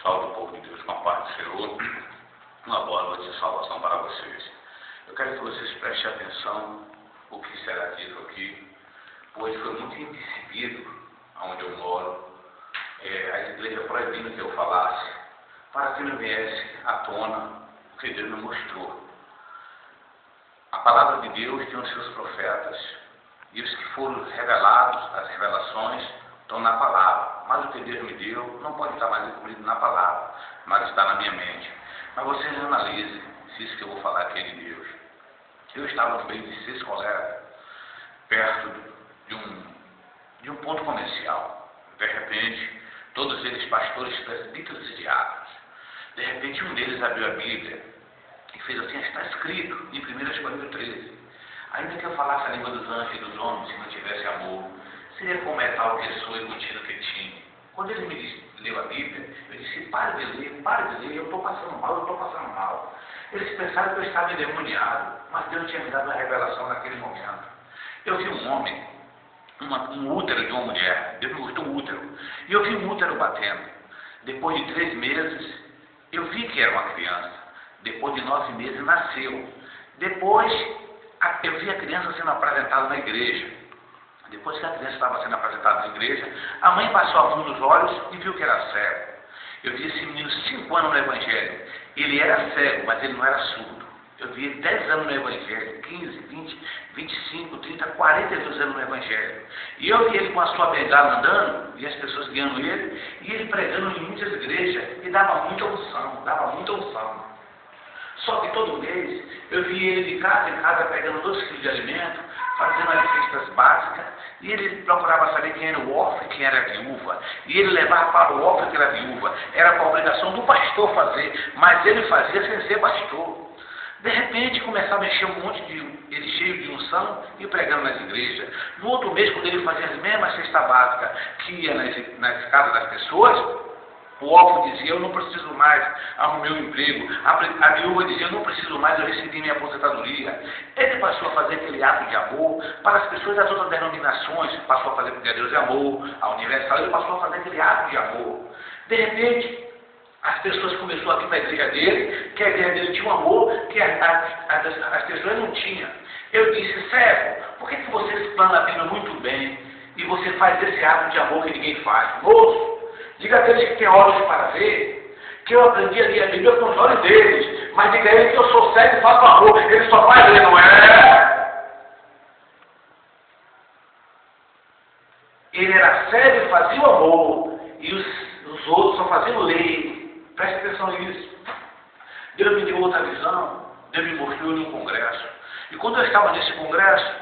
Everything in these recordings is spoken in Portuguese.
Salve o povo de Deus com a paz do Senhor. Uma boa noite de salvação para vocês. Eu quero que vocês prestem atenção no que será dito aqui, pois foi muito indecidido onde eu moro, a igreja proibindo que eu falasse, para que não viesse à tona o que Deus me mostrou. A palavra de Deus tem os seus profetas, e os que foram revelados, as revelações, estão na palavra. Mas o que Deus me deu não pode estar mais incluído na palavra, mas está na minha mente. Mas vocês analisem se isso que eu vou falar aqui é de Deus. Eu estava no meio de 6 colegas, perto de um ponto comercial. De repente, todos eles pastores, presbíteros e diáconos. De repente, um deles abriu a Bíblia e fez assim: está escrito em 1 Coríntios 13. Ainda que eu falasse a língua dos anjos e dos homens, se não tivesse amor, seria como metal que sou e contínuo que tinha. Quando ele me disse, leu a Bíblia, eu disse: pare de ler, eu estou passando mal. Eles pensaram que eu estava endemoniado, mas Deus tinha me dado uma revelação naquele momento. Eu vi um homem, um útero de uma mulher. Deus me mostrou um útero, e eu vi um útero batendo. Depois de 3 meses, eu vi que era uma criança. Depois de 9 meses, nasceu. Depois, eu vi a criança sendo apresentada na igreja. Depois que a criança estava sendo apresentada na igreja, a mãe passou a mão nos olhos e viu que era cego. Eu vi esse menino 5 anos no Evangelho. Ele era cego, mas ele não era surdo. Eu vi ele 10 anos no Evangelho, 15, 20, 25, 30, 42 anos no Evangelho. E eu vi ele com a sua bengala andando, e as pessoas guiando ele, e ele pregando em muitas igrejas, e dava muita unção. Só que todo mês eu vi ele de casa em casa pegando 2 quilos de alimento, fazendo as cestas básicas, e ele procurava saber quem era o órfão e quem era a viúva. E ele levava para o órfão que era a viúva. Era a obrigação do pastor fazer, mas ele fazia sem ser pastor. De repente começava a encher um monte de ele cheio de unção e pregando nas igrejas. No outro mês, quando ele fazia as mesmas cestas básicas que ia nas casas das pessoas, o órfão dizia: eu não preciso mais, arrumei um emprego. A viúva dizia: eu não preciso mais, eu recebi minha aposentadoria. Ele passou a fazer aquele ato de amor para as pessoas das outras denominações. Passou a fazer porque Deus é amor, a Universal. Ele passou a fazer aquele ato de amor. De repente, as pessoas começaram a vir para a igreja dele, que a igreja dele tinha um amor que as pessoas não tinham. Eu disse: servo, por que você explana a Bíblia muito bem e você faz esse ato de amor que ninguém faz? Moço, diga a eles que tem olhos para ver, que eu aprendi a ler a Bíblia com os olhos deles, mas diga a eles que eu sou cego e faço amor, ele só vai ler, não é? Ele era cego e fazia o amor, e os outros só faziam ler. Preste atenção nisso. Deus me deu outra visão, Deus me mostrou em um congresso, e quando eu estava nesse congresso,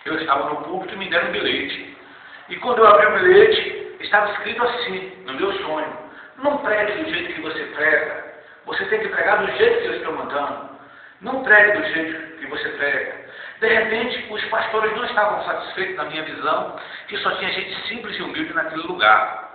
eu estava no púlpito e me deram um bilhete, e quando eu abri o bilhete, estava escrito assim, no meu sonho: não pregue do jeito que você prega, você tem que pregar do jeito que eu estou mandando, não pregue do jeito que você prega. De repente, os pastores não estavam satisfeitos na minha visão, que só tinha gente simples e humilde naquele lugar.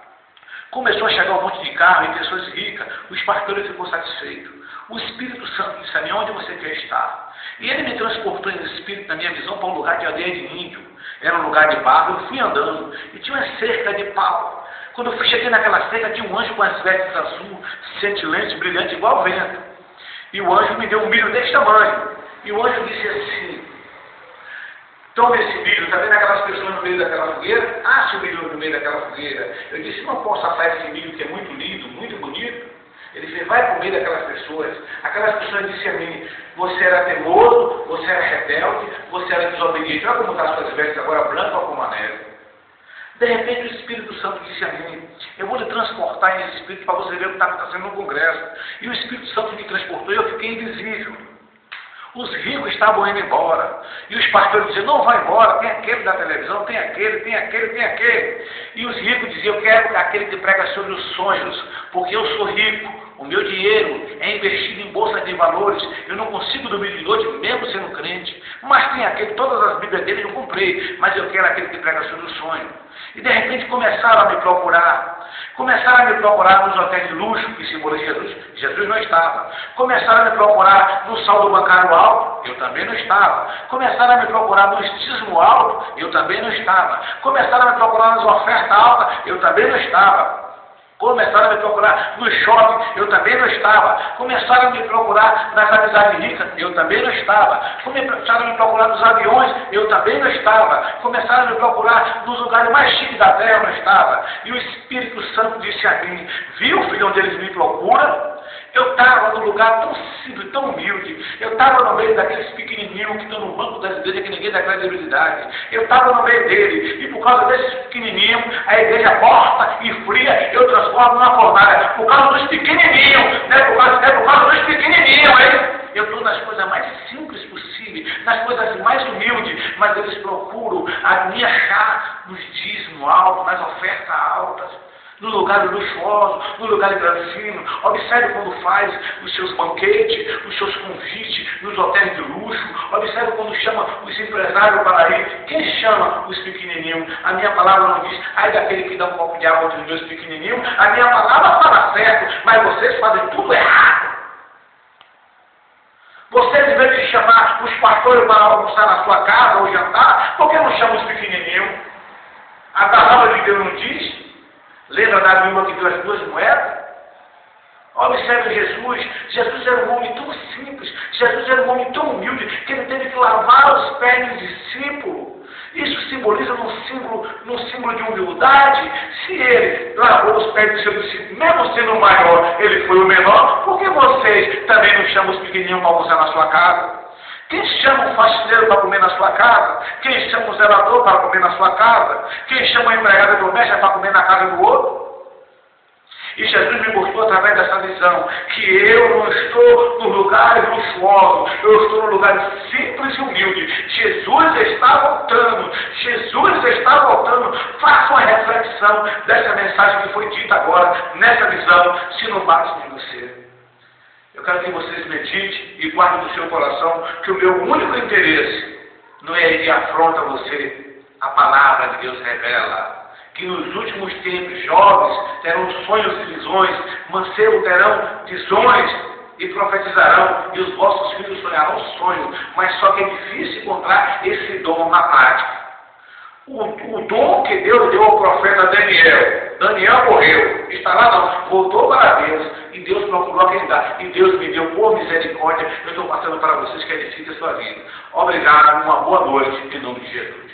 Começou a chegar um monte de carro e pessoas ricas, os pastores ficou satisfeitos. O Espírito Santo disse a mim: onde você quer estar? E ele me transportou em espírito, na minha visão, para um lugar de aldeia de índio. Era um lugar de barro. Eu fui andando e tinha uma cerca de pau. Quando eu cheguei naquela cerca, tinha um anjo com as vestes azul, cintilante, brilhante, igual o vento. E o anjo me deu um milho desse tamanho. E o anjo disse assim: toma esse milho, está vendo aquelas pessoas no meio daquela fogueira? Ache o milho no meio daquela fogueira. Eu disse: não posso assar esse milho que é muito lindo, muito bonito. Ele fez: vai para o meio daquelas pessoas. Aquelas pessoas disseram a mim: você era teimoso, você era rebelde, você era desobediente. Olha como está as suas vestes agora, branca como a neve. De repente o Espírito Santo disse a mim: eu vou lhe transportar em espírito para você ver o que está acontecendo no congresso. E o Espírito Santo me transportou e eu fiquei invisível. Os ricos estavam indo embora. E os pastores diziam: não vai embora, tem aquele da televisão, tem aquele. E os ricos diziam: eu quero aquele que prega sobre os sonhos, porque eu sou rico. O meu dinheiro é investido em bolsa de valores. Eu não consigo dormir de noite, mesmo sendo crente. Mas tem aquele, todas as Bíblias dele eu comprei, mas eu quero aquele que prega sobre o sonho. E de repente começaram a me procurar. Começaram a me procurar nos hotéis de luxo, que simbolizam Jesus. Jesus não estava. Começaram a me procurar no saldo bancário alto. Eu também não estava. Começaram a me procurar no estismo alto. Eu também não estava. Começaram a me procurar nas ofertas altas. Eu também não estava. Começaram a me procurar no shopping, eu também não estava. Começaram a me procurar nas amizades ricas, eu também não estava. Começaram a me procurar nos aviões, eu também não estava. Começaram a me procurar nos lugares mais chiques da terra, eu não estava. E o Espírito Santo disse a mim: viu, filho, onde eles me procuram? Eu estava num lugar tão simples, tão humilde. Eu estava no meio daqueles pequenininhos que estão no banco das igrejas, que ninguém dá credibilidade. Eu estava no meio dele. E por causa desses pequenininhos, a igreja morta e fria, eu transformo numa fornalha. Por causa dos pequenininhos, né? Por causa dos pequenininhos, hein? Eu estou nas coisas mais simples possíveis, nas coisas mais humildes, mas eles procuram a me achar nos dízimos altos, nas ofertas altas, no lugar luxuoso, no lugar granfino. Observe quando faz os seus banquetes, os seus convites nos hotéis de luxo. Observe quando chama os empresários para ir. Quem chama os pequenininhos? A minha palavra não diz: ai daquele que dá um copo de água aos meus pequenininhos. A minha palavra fala certo, mas vocês fazem tudo errado. Vocês, em vez de chamar os pastores para almoçar na sua casa ou jantar, por que não chamam os pequenininhos? A palavra de Deus não diz? Lembra da viúva que deu as 2 moedas? Observe Jesus. Jesus era um homem tão simples. Jesus era um homem tão humilde que ele teve que lavar os pés dos discípulos. Isso simboliza num símbolo de humildade. Se ele lavou os pés dos seus discípulos, mesmo sendo o maior, ele foi o menor, por que vocês também não chamam os pequenininhos para almoçar na sua casa? Quem chama o faxineiro para comer na sua casa? Quem chama o zelador para comer na sua casa? Quem chama a empregada doméstica para comer na casa do outro? E Jesus me mostrou através dessa visão que eu não estou no lugar luxuoso, eu estou no lugar simples e humilde. Jesus está voltando, Jesus está voltando. Faça uma reflexão dessa mensagem que foi dita agora, nessa visão, se não bate em você. Eu quero que vocês meditem e guardem no seu coração que o meu único interesse não é ir afronta você. A palavra de Deus revela que nos últimos tempos jovens terão sonhos e visões, mancebos terão visões e profetizarão, e os vossos filhos sonharão sonhos, mas só que é difícil encontrar esse dom na prática. O dom que Deus deu ao profeta Daniel morreu, está lá não, voltou para Deus, e Deus procurou a quem dá, e Deus me deu por misericórdia. Eu estou passando para vocês que edifiquem a sua vida. Obrigado, uma boa noite, em nome de Jesus.